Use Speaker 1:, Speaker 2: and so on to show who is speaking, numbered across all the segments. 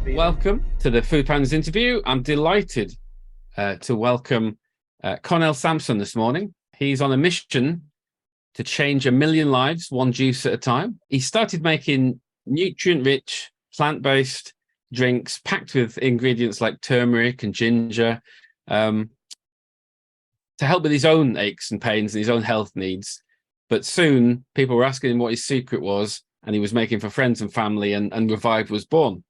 Speaker 1: Stephen.
Speaker 2: Welcome to the Food Planners interview. I'm delighted to welcome Cornell Sampson this morning. He's on a mission to change 1 million lives, one juice at a time. He started making nutrient-rich, plant-based drinks packed with ingredients like turmeric and ginger to help with his own aches and pains and his own health needs. But soon, people were asking him what his secret was, and he was making for friends and family, and Revive was born.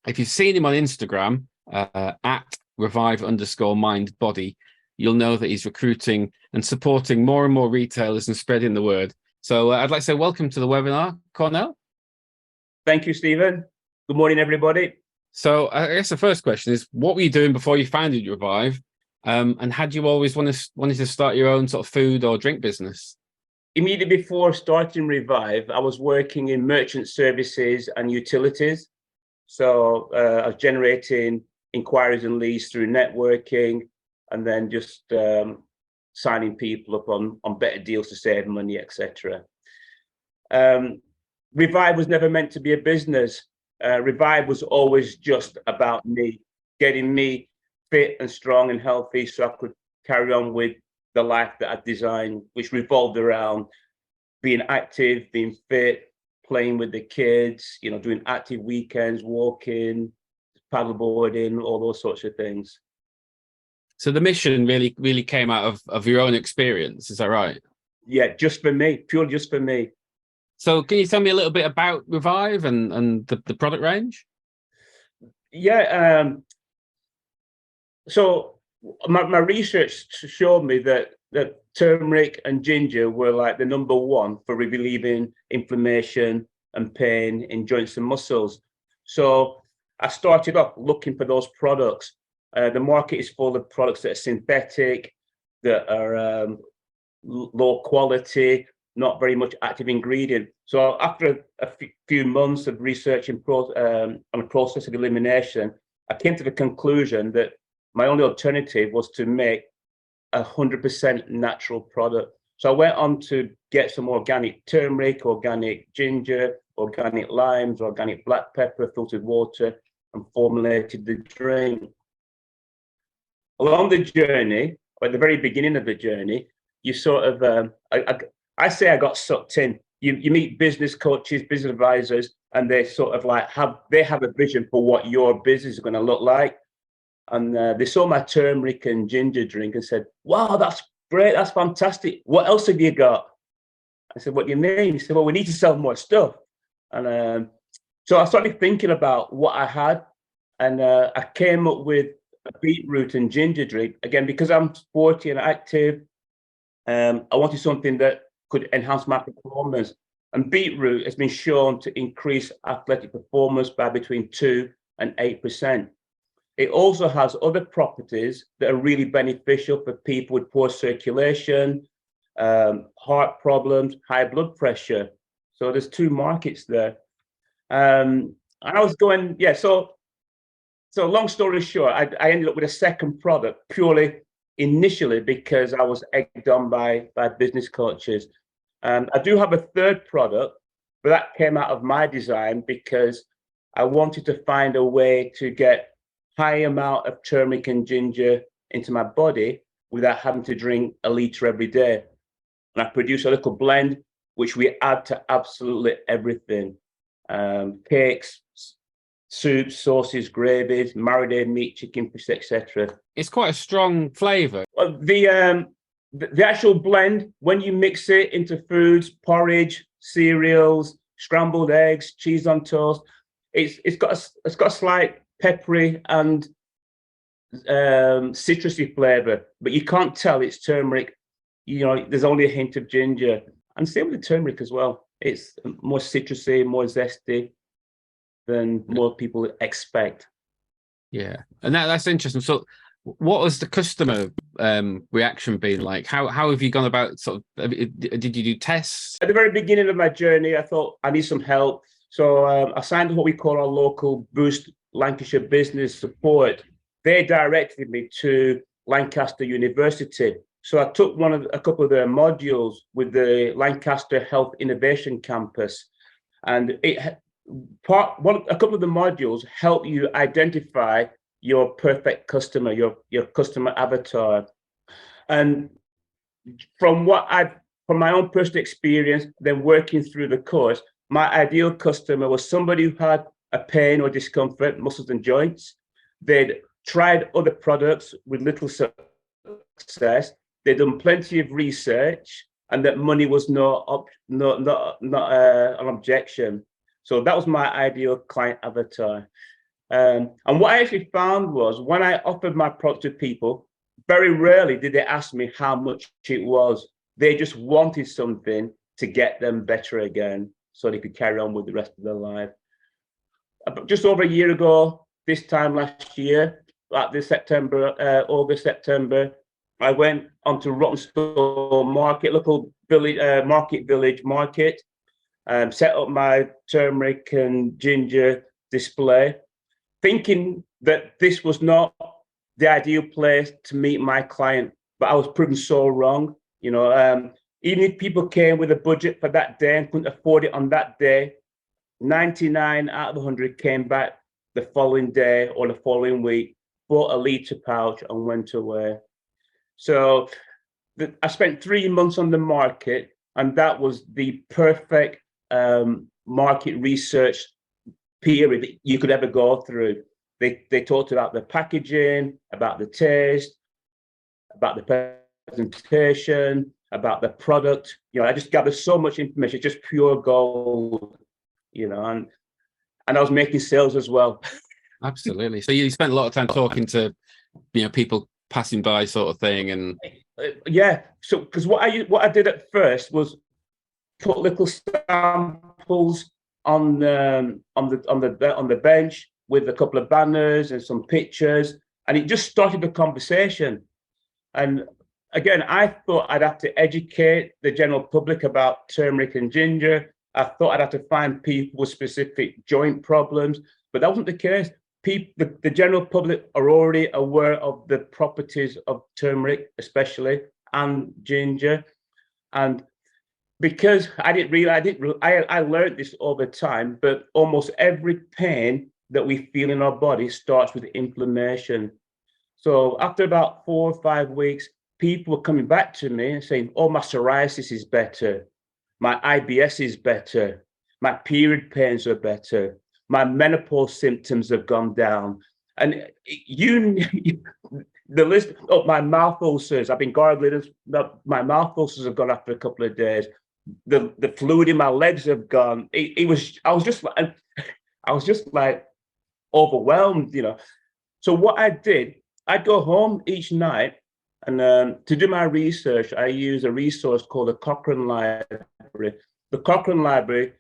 Speaker 2: If you've seen him on Instagram, at revive_mind-body, you'll know that he's recruiting and supporting more and more retailers and spreading the word. So I'd like to say welcome to the webinar, Cornell.
Speaker 1: Thank you, Stephen. Good morning, everybody.
Speaker 2: So I guess the first question is, what were you doing before you founded Revive? And had you always wanted to start your own sort of food or drink business?
Speaker 1: Immediately before starting Revive, I was working in merchant services and utilities. So I was generating inquiries and leads through networking, and then just signing people up on better deals to save money, etc. Revive was never meant to be a business. Revive was always just about me, getting me fit and strong and healthy so I could carry on with the life that I designed, which revolved around being active, being fit, playing with the kids, doing active weekends, walking, paddleboarding, all those sorts of things.
Speaker 2: So the mission really came out of your own experience, is that right?
Speaker 1: Yeah, just for me, purely just for me.
Speaker 2: So can you tell me a little bit about Revive and the product range?
Speaker 1: Yeah, so my research showed me that turmeric and ginger were like the number one for relieving inflammation and pain in joints and muscles. So I started off looking for those products. The market is full of products that are synthetic, that are low quality, not very much active ingredient. So after a few months of researching on a process of elimination, I came to the conclusion that my only alternative was to make 100% natural product. So I went on to get some organic turmeric, organic ginger, organic limes, organic black pepper, filtered water, and formulated the drink. Along the journey, or at the very beginning of the journey, you sort of, I say I got sucked in. You meet business coaches, business advisors, and they sort of like have a vision for what your business is going to look like. And they saw my turmeric and ginger drink and said, "Wow, that's great, that's fantastic. What else have you got?" I said, "What do you mean?" He said, "Well, we need to sell more stuff." And so I started thinking about what I had, and I came up with a beetroot and ginger drink. Again, because I'm sporty and active, I wanted something that could enhance my performance. And beetroot has been shown to increase athletic performance by between 2 and 8%. It also has other properties that are really beneficial for people with poor circulation, heart problems, high blood pressure. So there's two markets there. And I was going, yeah, so long story short, I ended up with a second product purely initially because I was egged on by business coaches. I do have a third product, but that came out of my design because I wanted to find a way to get high amount of turmeric and ginger into my body without having to drink a liter every day. And I produce a little blend which we add to absolutely everything: cakes, soups, sauces, gravies, marinated meat, chicken, fish, etc.
Speaker 2: It's quite a strong flavour.
Speaker 1: Well, the actual blend, when you mix it into foods, porridge, cereals, scrambled eggs, cheese on toast, it's got a slight peppery and citrusy flavor, but you can't tell it's turmeric. There's only a hint of ginger, and same with the turmeric as well. It's more citrusy, more zesty than more people expect.
Speaker 2: Yeah, and that's interesting. So what has the customer reaction been like? How have you gone about did you do tests?
Speaker 1: At the very beginning of my journey, I thought I need some help. So I signed what we call our local Boost Lancashire Business Support. They directed me to Lancaster University. So I took a couple of their modules with the Lancaster Health Innovation Campus, and a couple of the modules help you identify your perfect customer, your customer avatar. And from my own personal experience, then working through the course, my ideal customer was somebody who had a pain or discomfort, muscles and joints. They'd tried other products with little success. They'd done plenty of research, and that money was not an objection. So that was my ideal client avatar. And what I actually found was when I offered my product to people, very rarely did they ask me how much it was. They just wanted something to get them better again so they could carry on with the rest of their life. Just over a year ago, this time last year, like this August, September, I went onto Rottenstall Market, local village, market village market, set up my turmeric and ginger display, thinking that this was not the ideal place to meet my client, but I was proven so wrong. Even if people came with a budget for that day and couldn't afford it on that day, 99 out of 100 came back the following day or the following week, bought a litre pouch and went away. So I spent 3 months on the market, and that was the perfect market research period that you could ever go through. They talked about the packaging, about the taste, about the presentation, about the product. I just gathered so much information, just pure gold, and I was making sales as well.
Speaker 2: Absolutely. So you spent a lot of time talking to, people passing by, sort of thing, and
Speaker 1: yeah. So because what I did at first was put little samples on the bench with a couple of banners and some pictures, and it just started the conversation. And again, I thought I'd have to educate the general public about turmeric and ginger. I thought I'd have to find people with specific joint problems, but that wasn't the case. The general public are already aware of the properties of turmeric, especially, and ginger. And because I didn't realize, I learned this over time, but almost every pain that we feel in our body starts with inflammation. So after about 4 or 5 weeks, people were coming back to me and saying, oh, my psoriasis is better. My IBS is better. My period pains are better. My menopause symptoms have gone down. And the list of my mouth ulcers, I've been gargling, my mouth ulcers have gone after a couple of days. The fluid in my legs have gone. I was just like overwhelmed, So what I did, I'd go home each night, and to do my research, I use a resource called the Cochrane Library. The Cochrane Library,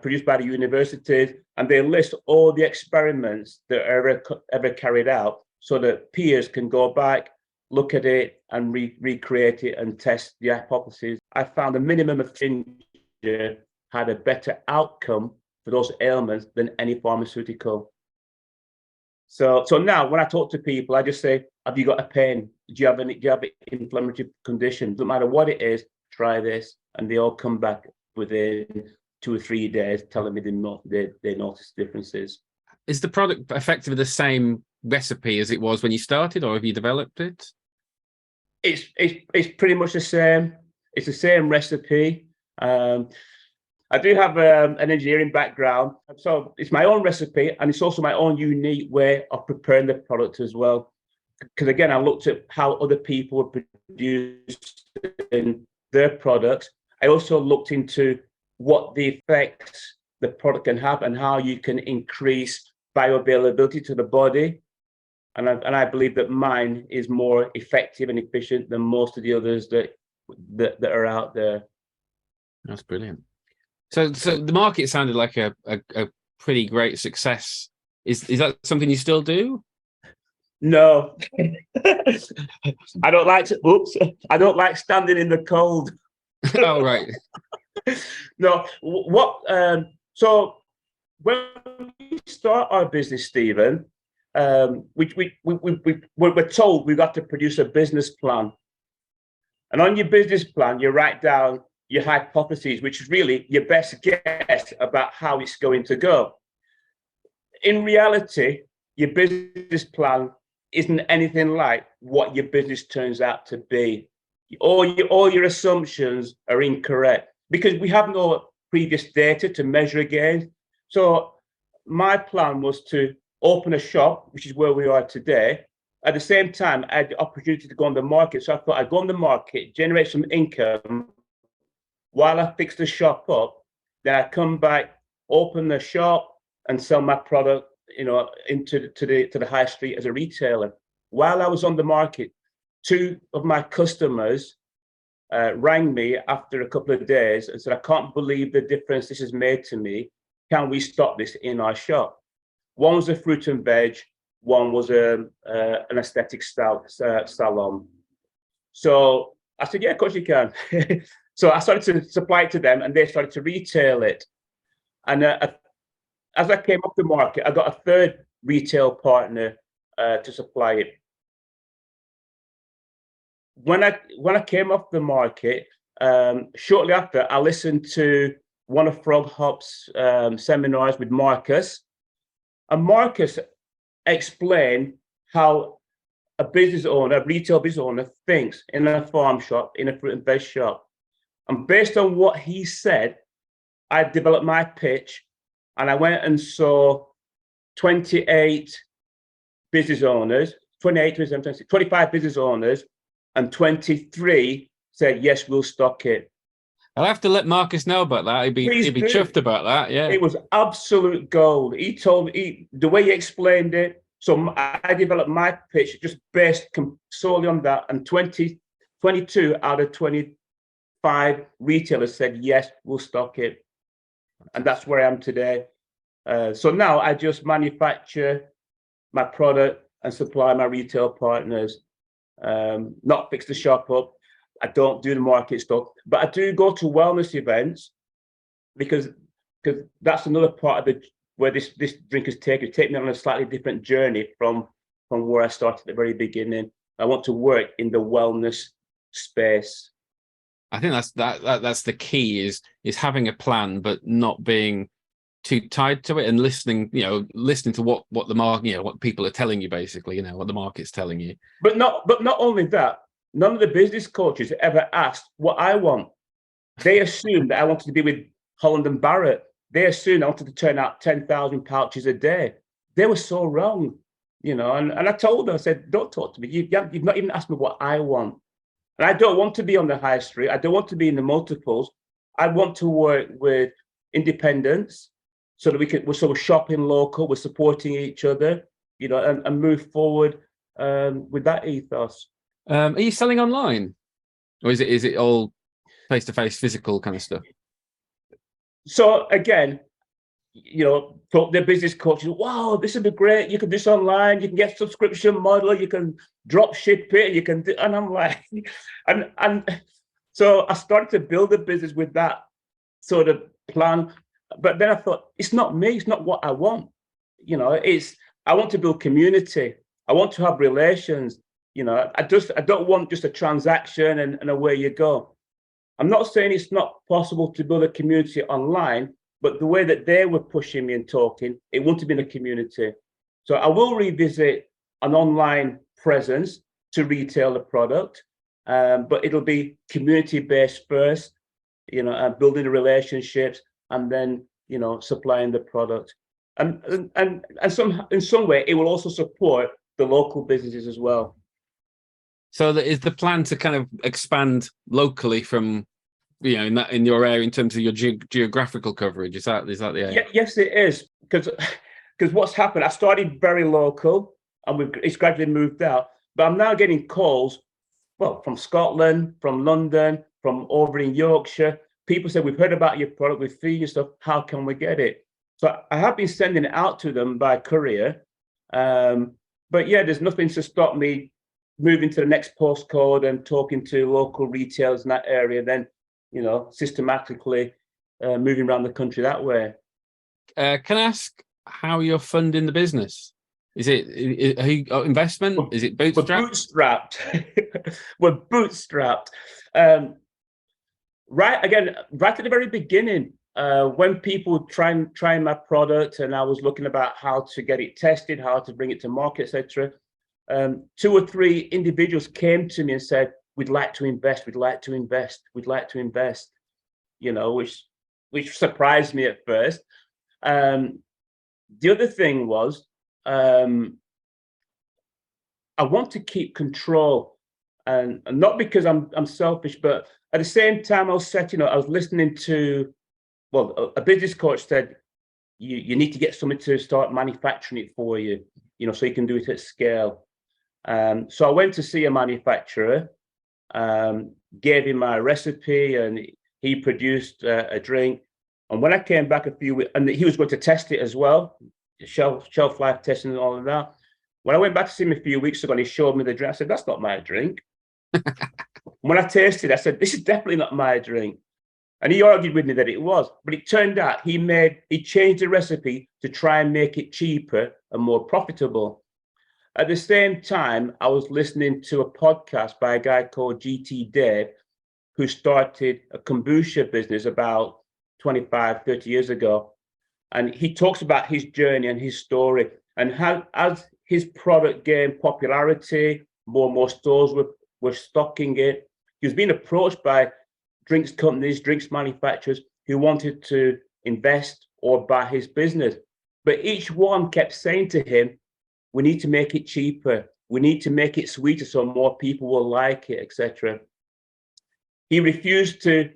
Speaker 1: produced by the universities, and they list all the experiments that are ever carried out so that peers can go back, look at it, and recreate it and test the hypotheses. I found a minimum of ginger had a better outcome for those ailments than any pharmaceutical. So now when I talk to people, I just say, have you got a pain? Do you have an inflammatory condition? Doesn't matter what it is, try this. And they all come back within 2 or 3 days telling me they notice differences.
Speaker 2: Is the product effectively the same recipe as it was when you started, or have you developed it?
Speaker 1: It's pretty much the same. It's the same recipe. I do have an engineering background, so it's my own recipe, and it's also my own unique way of preparing the product as well. Because again, I looked at how other people were producing their products. I also looked into what the effects the product can have and how you can increase bioavailability to the body. And I believe that mine is more effective and efficient than most of the others that are out there.
Speaker 2: That's brilliant. So the market sounded like a pretty great success. Is that something you still do?
Speaker 1: No. I don't like standing in the cold.
Speaker 2: Oh, right.
Speaker 1: No. So when we start our business, Stephen, we're told we've got to produce a business plan. And on your business plan, you write down your hypotheses, which is really your best guess about how it's going to go. In reality, your business plan isn't anything like what your business turns out to be. All your assumptions are incorrect because we have no previous data to measure against. So my plan was to open a shop, which is where we are today. At the same time, I had the opportunity to go on the market. So I thought I'd go on the market, generate some income while I fix the shop up. Then I come back, open the shop, and sell my product, into the high street as a retailer. While I was on the market, two of my customers rang me after a couple of days and said, "I can't believe the difference this has made to me. Can we stock this in our shop?" One was a fruit and veg, one was an aesthetic salon. So I said, "Yeah, of course you can." So I started to supply it to them, and they started to retail it. And as I came up the market, I got a third retail partner to supply it. When I came off the market, shortly after, I listened to one of Frog Hop's seminars with Marcus, and Marcus explained how a retail business owner thinks in a farm shop, in a fruit and veg shop. And based on what he said, I developed my pitch, and I went and saw 25 business owners, and 23 said, "Yes, we'll stock it."
Speaker 2: I'll have to let Marcus know about that. He'd be chuffed about that. Yeah,
Speaker 1: it was absolute gold. He told me the way he explained it. So I developed my pitch just based solely on that, and 22 out of 25 retailers said, "Yes, we'll stock it," and that's where I am today. So now I just manufacture my product and supply my retail partners. Not fix the shop up. I don't do the market stuff, but I do go to wellness events because that's another part of where this drink has take me on a slightly different journey from where I started at the very beginning. I want to work in the wellness space.
Speaker 2: I think that's the key is having a plan, but not being too tied to it, and listening to what the market, what people are telling you, basically, what the market's telling you.
Speaker 1: But not only that, none of the business coaches ever asked what I want. They assumed that I wanted to be with Holland and Barrett. They assumed I wanted to turn out 10,000 pouches a day. They were so wrong, and I told them, I said, "Don't talk to me. You've not even asked me what I want. And I don't want to be on the high street. I don't want to be in the multiples. I want to work with independents so that we're shopping local, we're supporting each other, and move forward with that ethos."
Speaker 2: Are you selling online, or is it all face-to-face physical kind of stuff?
Speaker 1: So again, the business coaches, "Wow, this would be great. You can do this online. You can get subscription model. You can drop ship it. You can do," and I'm like, and so I started to build a business with that sort of plan. But then I thought, it's not me. It's not what I want. I want to build community. I want to have relations. I don't want just a transaction and away you go. I'm not saying it's not possible to build a community online, but the way that they were pushing me and talking, it wouldn't be in a community. So I will revisit an online presence to retail the product, but it'll be community-based first, and building the relationships, and then supplying the product. And in some way, it will also support the local businesses as well.
Speaker 2: So is the plan to kind of expand locally from, in your area in terms of your geographical coverage? Is that the aim?
Speaker 1: Yes, it is, because what's happened, I started very local, and it's gradually moved out. But I'm now getting calls, from Scotland, from London, from over in Yorkshire. People say, "We've heard about your product, we've seen your stuff. How can we get it?" So I have been sending it out to them by courier. But yeah, there's nothing to stop me moving to the next postcode and talking to local retailers in that area, then, systematically moving around the country that way.
Speaker 2: Can I ask how you're funding the business? Is it investment? Is it bootstrapped?
Speaker 1: We're bootstrapped. We're bootstrapped. right at the very beginning, when people try my product, and I was looking about how to get it tested, how to bring it to market, etc. 2 or 3 individuals came to me and said, "We'd like to invest. We'd like to invest. We'd like to invest." Which surprised me at first. The other thing was, I want to keep control, and not because I'm selfish, but at the same time I was listening to, well, a business coach said, you need to get somebody to start manufacturing it for you, so you can do it at scale. So I went to see a manufacturer, gave him my recipe, and he produced a drink. And when I came back a few weeks, and he was going to test it as well, shelf life testing and all of that. When I went back to see him a few weeks ago and he showed me the drink, I said, "That's not my drink." When I tasted it, I said, "This is definitely not my drink." And he argued with me that it was, but it turned out he changed the recipe to try and make it cheaper and more profitable. At the same time, I was listening to a podcast by a guy called GT Dave, who started a kombucha business about 25, 30 years ago. And he talks about his journey and his story, and how, as his product gained popularity, more and more stores were stocking it. He was being approached by drinks companies, drinks manufacturers who wanted to invest or buy his business. But each one kept saying to him, "We need to make it cheaper. We need to make it sweeter so more people will like it," etc. He refused to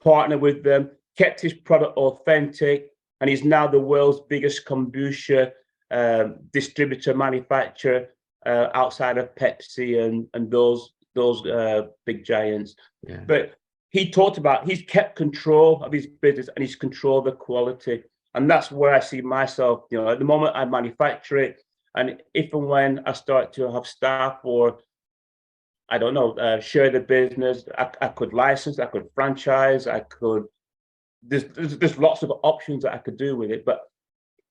Speaker 1: partner with them, kept his product authentic, and he's now the world's biggest kombucha distributor, manufacturer, outside of Pepsi and those big giants.
Speaker 2: Yeah.
Speaker 1: But he talked about, he's kept control of his business and he's controlled the quality. And that's where I see myself. At the moment I manufacture it, and if and when I start to have staff, or I don't know, share the business, I could license, I could franchise, I could. There's lots of options that I could do with it, but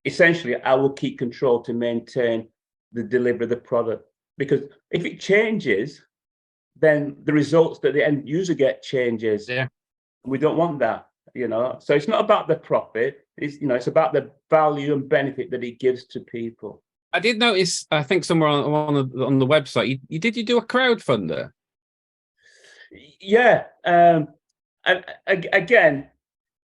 Speaker 1: essentially I will keep control to maintain the delivery of the product. Because if it changes, then the results that the end user get changes.
Speaker 2: Yeah.
Speaker 1: We don't want that, So it's not about the profit. It's about the value and benefit that it gives to people.
Speaker 2: I did notice, I think somewhere on the website, you do a crowdfunder.
Speaker 1: Yeah. And again,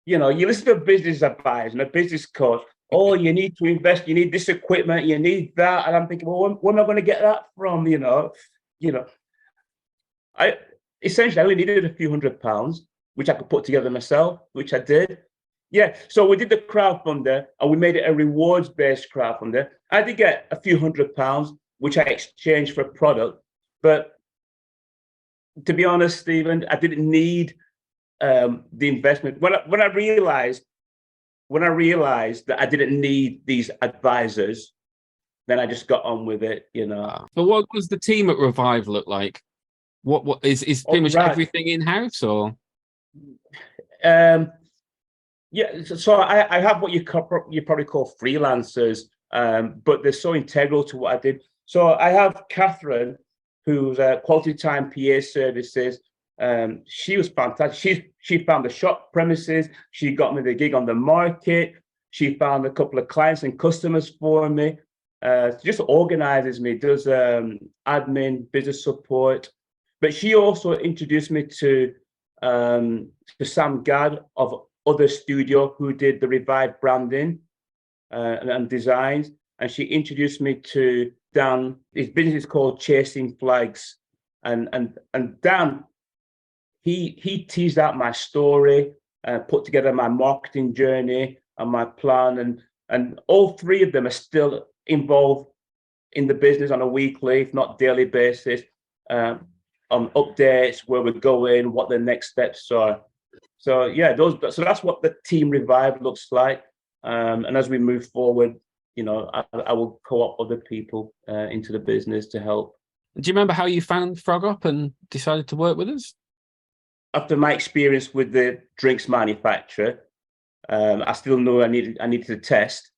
Speaker 1: you listen to a business advisor and a business coach. "Oh, you need to invest. You need this equipment. You need that." And I'm thinking, well, where am I going to get that from? I essentially only needed a few £100s, which I could put together myself, which I did. Yeah. So we did the crowdfunder, and we made it a rewards-based crowdfunder. I did get a few £100, which I exchanged for a product. But to be honest, Stephen, I didn't need the investment. When I realized that I didn't need these advisors, then I just got on with it.
Speaker 2: But what does the team at Revive look like? What is pretty much everything in-house, or?
Speaker 1: Yeah, so I have what you probably call freelancers, but they're so integral to what I did. So I have Catherine, who's Quality Time PA Services. She was fantastic. She found the shop premises. She got me the gig on the market. She found a couple of clients and customers for me. Just organizes me, does admin, business support. But she also introduced me to Sam Gadd of Other Studio, who did the Revive branding and designs. And she introduced me to Dan. His business is called Chasing Flags. And Dan, he teased out my story, put together my marketing journey and my plan. And all three of them are still involved in the business on a weekly, if not daily basis, on updates, where we're going, what the next steps are. So yeah, so that's what the team Revive looks like. And as we move forward, I will co-opt other people into the business to help.
Speaker 2: Do you remember how you found Frog Up and decided to work with us?
Speaker 1: After my experience with the drinks manufacturer, I still know I needed to test.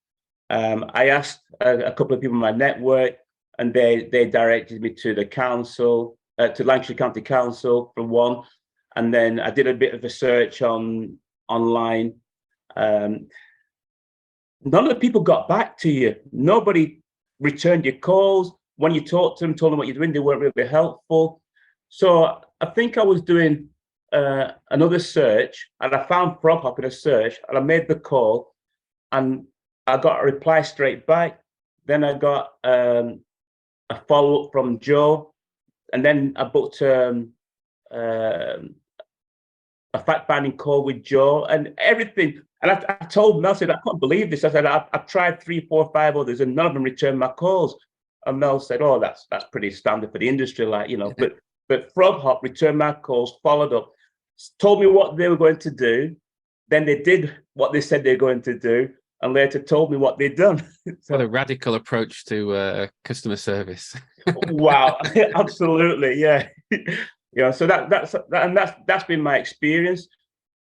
Speaker 1: I asked a couple of people in my network, and they directed me to the council, to Lancashire County Council for one. and then I did a bit of a search online. None of the people got back to you. Nobody returned your calls. When you talked to them, told them what you're doing, they weren't really helpful. So I think I was doing another search, and I found Frog Hop in a search, and I made the call, and I got a reply straight back. Then I got a follow-up from Joe, and then I booked a fact-finding call with Joe and everything. And I told Mel, I said, I can't believe this. I said, I've tried 3, 4, 5 others, and none of them returned my calls. And Mel said, oh, that's pretty standard for the industry, like, you know. But Frog Hop returned my calls, followed up, told me what they were going to do. Then they did what they said they were going to do, and later told me what they'd done. So,
Speaker 2: what a radical approach to customer service.
Speaker 1: Wow, absolutely, yeah. Yeah, so that's been my experience,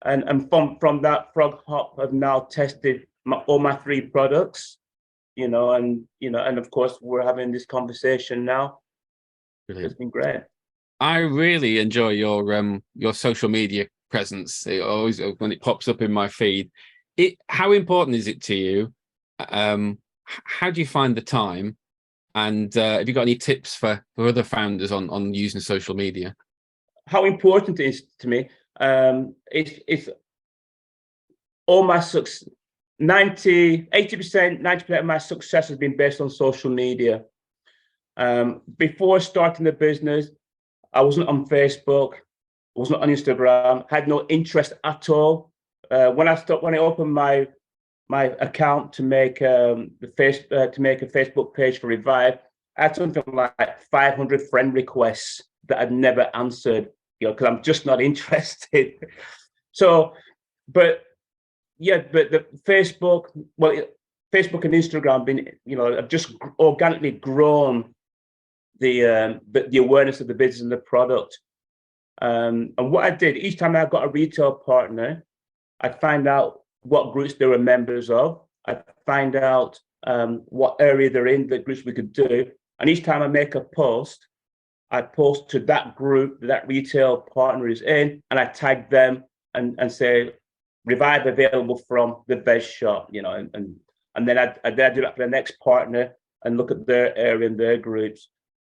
Speaker 1: and from that, Frog Hop have now tested all my 3 products, you know, and of course we're having this conversation now. Brilliant. It's been great.
Speaker 2: I really enjoy your social media presence. It always, when it pops up in my feed, how important is it to you? How do you find the time? And have you got any tips for other founders on using social media?
Speaker 1: How important it is to me? It's all my success. 80%, 90% of my success has been based on social media. Before starting the business, I wasn't on Facebook, wasn't on Instagram, had no interest at all. When I opened my account to make a Facebook page for Revive, I had something like 500 friend requests that I'd never answered, you know, because I'm just not interested. So, but the Facebook and Instagram been, you know, have just organically grown the awareness of the business and the product. And what I did, each time I got a retail partner, I'd find out what groups they were members of. I'd find out what area they're in, the groups we could do. And each time I make a post, I post to that group that retail partner is in, and I tag them and say, Revive available from the veg shop, you know, and then I do that for the next partner and look at their area and their groups.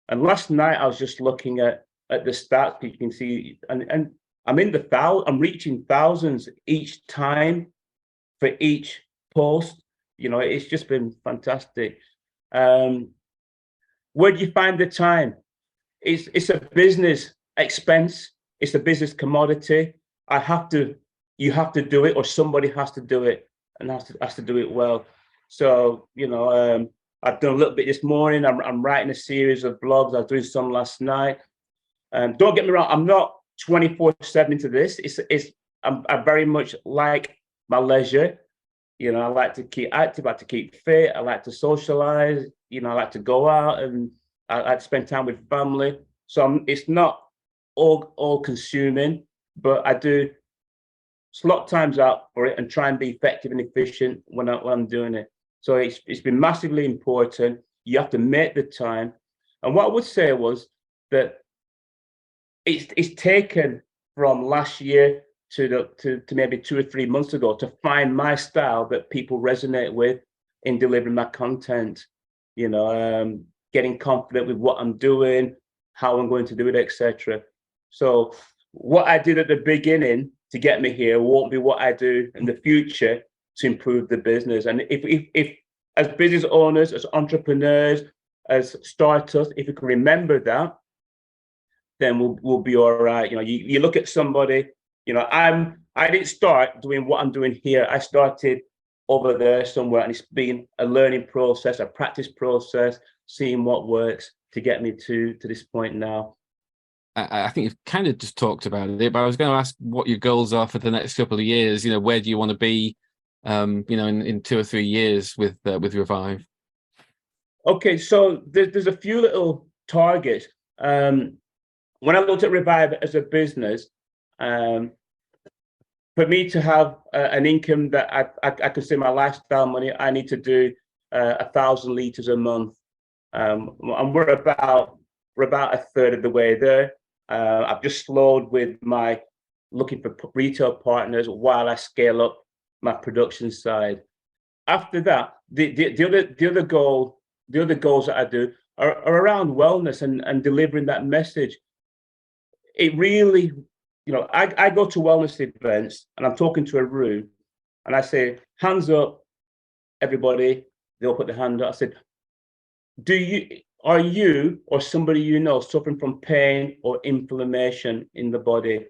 Speaker 1: And last night I was just looking at the stats. You can see, and I'm in I'm reaching thousands each time for each post. You know, it's just been fantastic. Where do you find the time? It's a business expense. It's a business commodity. You have to do it, or somebody has to do it, and has to do it well. So, you know, I've done a little bit this morning. I'm writing a series of blogs. I was doing some last night. Don't get me wrong, I'm not 24/7 into this. I very much like my leisure. You know, I like to keep active, I like to keep fit, I like to socialize, you know, I like to go out, and I like to spend time with family. So it's not all consuming, but I do slot times out for it and try and be effective and efficient when I'm doing it. So it's been massively important. You have to make the time. And what I would say was that it's taken from last year to maybe 2 or 3 months ago to find my style that people resonate with in delivering my content. You know, getting confident with what I'm doing, how I'm going to do it, etc. So what I did at the beginning to get me here won't be what I do in the future to improve the business. And if as business owners, as entrepreneurs, as startups, if we can remember that, then we'll be all right. You know, you look at somebody, you know, I didn't start doing what I'm doing here. I started over there somewhere, and it's been a learning process, a practice process, seeing what works to get me to this point now.
Speaker 2: I think you've kind of just talked about it, but I was going to ask what your goals are for the next couple of years. You know, where do you want to be, you know, in 2 or 3 years with Revive?
Speaker 1: Okay, so there's a few little targets. When I looked at Revive as a business, for me to have an income that I consider my lifestyle money, I need to do 1,000 liters a month, and we're about a third of the way there. I've just slowed with my looking for retail partners while I scale up my production side. After that, the other goals that I do are around wellness and delivering that message. It really, I go to wellness events and I'm talking to a room and I say, hands up, everybody. They'll put their hand up. I said, are you or somebody you know suffering from pain or inflammation in the body?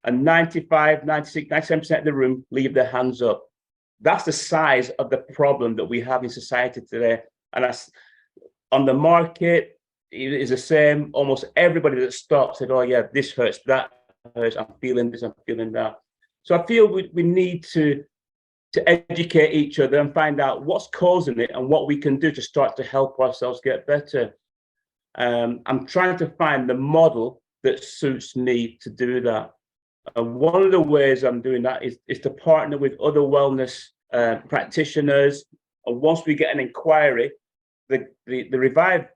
Speaker 1: And 95, 96, 97% of the room leave their hands up. That's the size of the problem that we have in society today. And on the market, it is the same. Almost everybody that stops said, oh yeah, this hurts, that hurts, I'm feeling this, I'm feeling that. So I feel we need to educate each other and find out what's causing it and what we can do to start to help ourselves get better. I'm trying to find the model that suits me to do that. And one of the ways I'm doing that is to partner with other wellness practitioners. And once we get an inquiry, the Revive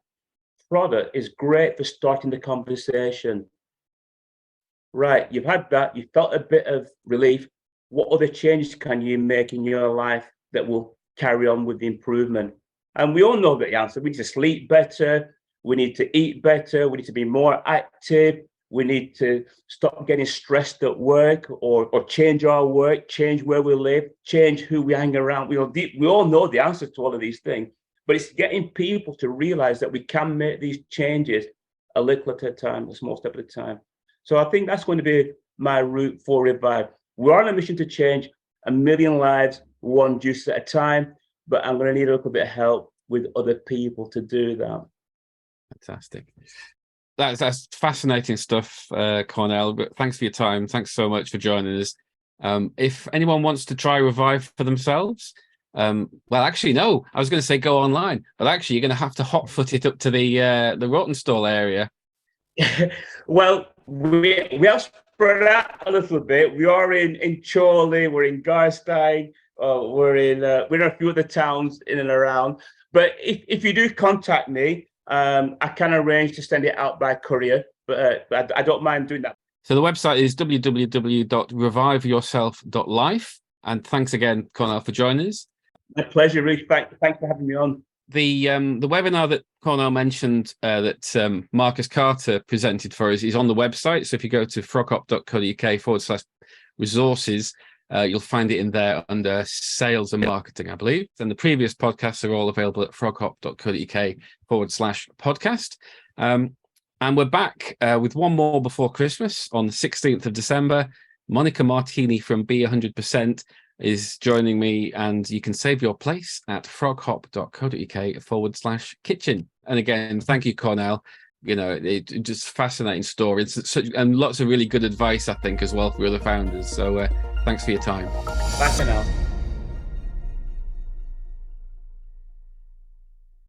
Speaker 1: product is great for starting the conversation. Right, you've had that, you felt a bit of relief. What other changes can you make in your life that will carry on with the improvement? And we all know the answer. We need to sleep better. We need to eat better. We need to be more active. We need to stop getting stressed at work or change our work, change where we live, change who we hang around. We all know the answers to all of these things, but it's getting people to realize that we can make these changes a little at a time, a small step at a time. So I think that's going to be my route for Revive. We're on a mission to change 1 million lives, one juice at a time, but I'm going to need a little bit of help with other people to do that.
Speaker 2: Fantastic. That's fascinating stuff, Cornell. But thanks for your time. Thanks so much for joining us. If anyone wants to try Revive for themselves, well, actually, no. I was going to say go online, but actually, you're going to have to hot-foot it up to the Rotenstall area.
Speaker 1: Well, we have spread out a little bit. We are in Chorley, we're in Garstein, we're in a few other towns in and around. But if you do contact me, I can arrange to send it out by courier, but I don't mind doing that.
Speaker 2: So the website is www.reviveyourself.life. And thanks again, Cornell, for joining us.
Speaker 1: My pleasure, Rich. Thanks for having me on.
Speaker 2: The webinar that Cornell mentioned that Marcus Carter presented for us is on the website. So if you go to froghop.co.uk/resources, you'll find it in there under sales and marketing, I believe. And the previous podcasts are all available at froghop.co.uk/podcast. And we're back with one more before Christmas on the 16th of December. Monica Martini from Be 100% is joining me, and you can save your place at froghop.co.uk/kitchen. And again, thank you, Cornell. It's just fascinating story. And lots of really good advice, I think, as well for other founders. So thanks for your time.
Speaker 1: Bye for now.